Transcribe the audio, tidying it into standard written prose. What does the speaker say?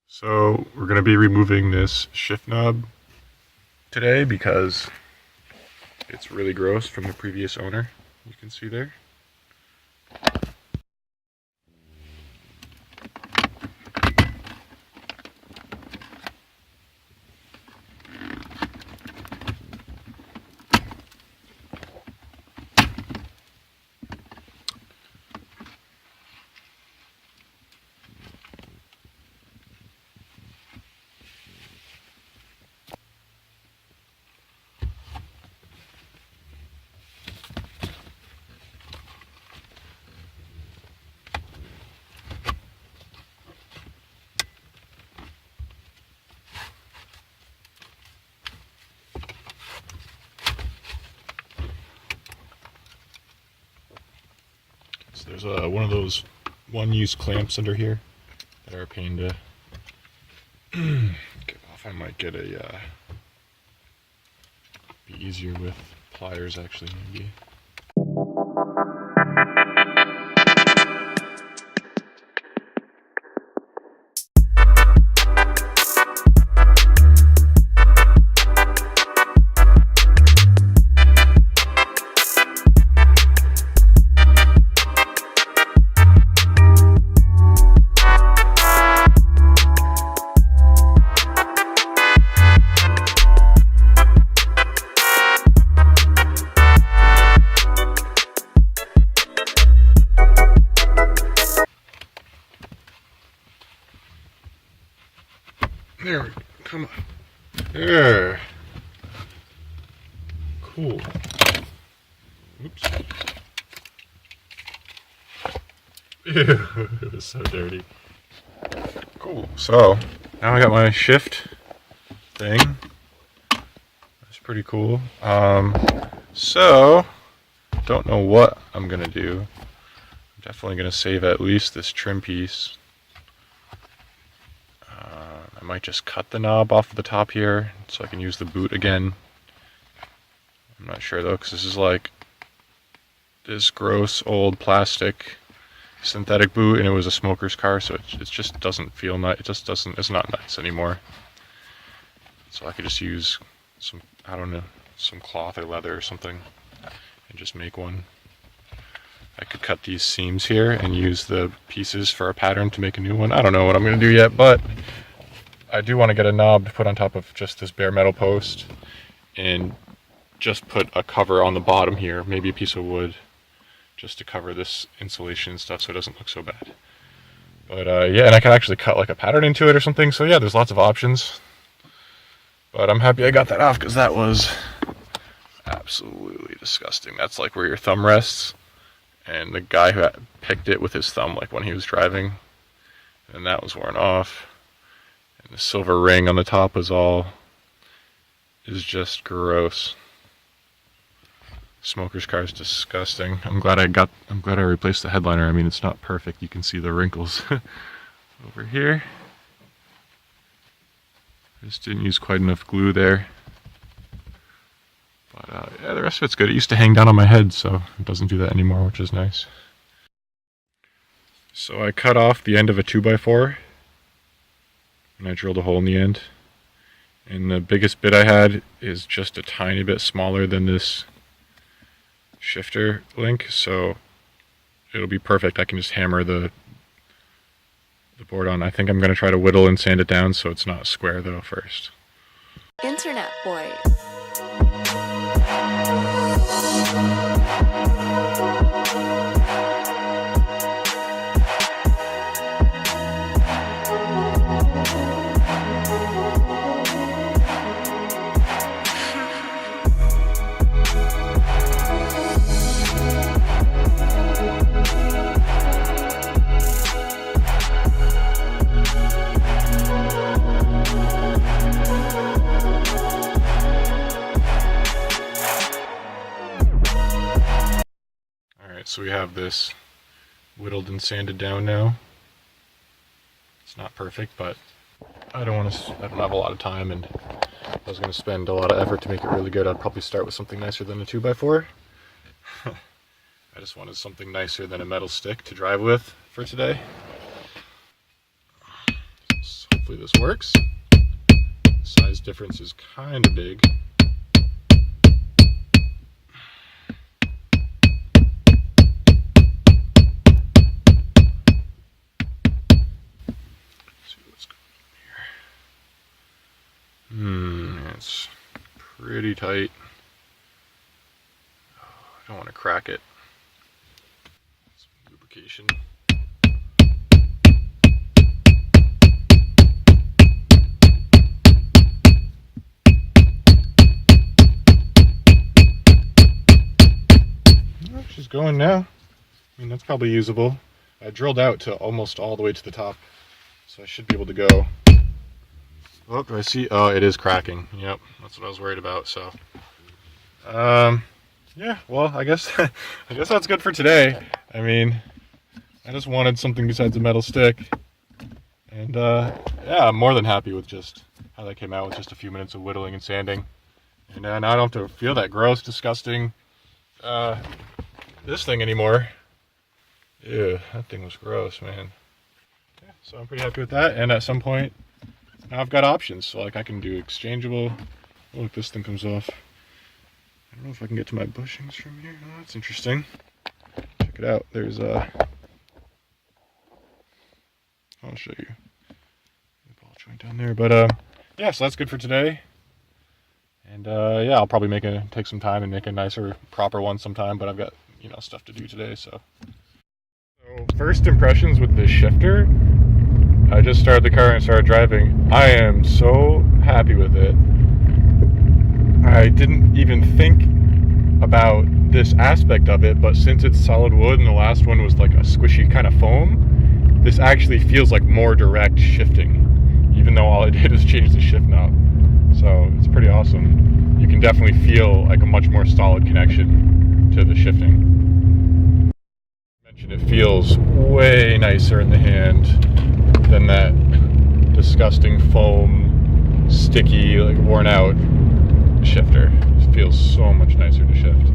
So we're going to be removing this shift knob today because it's really gross from the previous owner. You can see there. So there's one of those one-use clamps under here that are a pain to get off. I might get a be easier with pliers actually maybe. There we go. Come on. There. Cool. Oops. Ew, it was so dirty. Cool. So, now I got my shift thing. That's pretty cool. So, don't know what I'm gonna do. I'm definitely gonna save at least this trim piece. I might just cut the knob off of the top here so I can use the boot again. I'm not sure though, because this is like this gross old plastic synthetic boot, and it was a smoker's car, so it just doesn't feel nice. It just doesn't. It's not nice anymore. So I could just use some, I don't know, some cloth or leather or something, and just make one. I could cut these seams here and use the pieces for a pattern to make a new one. I don't know what I'm gonna do yet, but I do want to get a knob to put on top of just this bare metal post and just put a cover on the bottom here, maybe a piece of wood, just to cover this insulation and stuff so it doesn't look so bad. But yeah, and I can actually cut like a pattern into it or something, so yeah, there's lots of options. But I'm happy I got that off because that was absolutely disgusting. That's like where your thumb rests, and the guy who picked it with his thumb like when he was driving, and that was worn off. And the silver ring on the top is just gross. Smoker's car is disgusting. I'm glad I replaced the headliner. I mean, it's not perfect. You can see the wrinkles over here. I just didn't use quite enough glue there. But yeah, the rest of it's good. It used to hang down on my head, so it doesn't do that anymore, which is nice. So I cut off the end of a 2x4, and I drilled a hole in the end. And the biggest bit I had is just a tiny bit smaller than this shifter link, so it'll be perfect. I can just hammer the board on. I think I'm going to try to whittle and sand it down so it's not square though first. Internet boy. So we have this whittled and sanded down now. It's not perfect, but I don't have a lot of time, and if I was going to spend a lot of effort to make it really good, I'd probably start with something nicer than a 2x4. I just wanted something nicer than a metal stick to drive with for today. So Hopefully this works. Size difference is kind of big. It's pretty tight. I don't want to crack it. Some lubrication. Oh, she's going now. I mean, that's probably usable. I drilled out to almost all the way to the top, so I should be able to go. Oh, do I see? Oh, it is cracking. Yep, that's what I was worried about. So, yeah. Well, I guess that's good for today. I mean, I just wanted something besides a metal stick, and yeah, I'm more than happy with just how that came out with just a few minutes of whittling and sanding, and now I don't have to feel that gross, disgusting this thing anymore. Ew, that thing was gross, man. Yeah, so I'm pretty happy with that, and at some point. Now I've got options, so like I can do exchangeable. Oh, look, this thing comes off. I don't know if I can get to my bushings from here. Oh, that's interesting. Check it out. There's I'll show you the ball joint down there. But yeah, so that's good for today. And yeah, I'll probably take some time and make a nicer, proper one sometime. But I've got stuff to do today, so. So first impressions with this shifter. I just started the car and started driving. I am so happy with it. I didn't even think about this aspect of it, but since it's solid wood and the last one was like a squishy kind of foam, this actually feels like more direct shifting, even though all I did is change the shift knob. So it's pretty awesome. You can definitely feel like a much more solid connection to the shifting. It feels way nicer in the hand than that disgusting foam, sticky, like worn out shifter. It feels so much nicer to shift.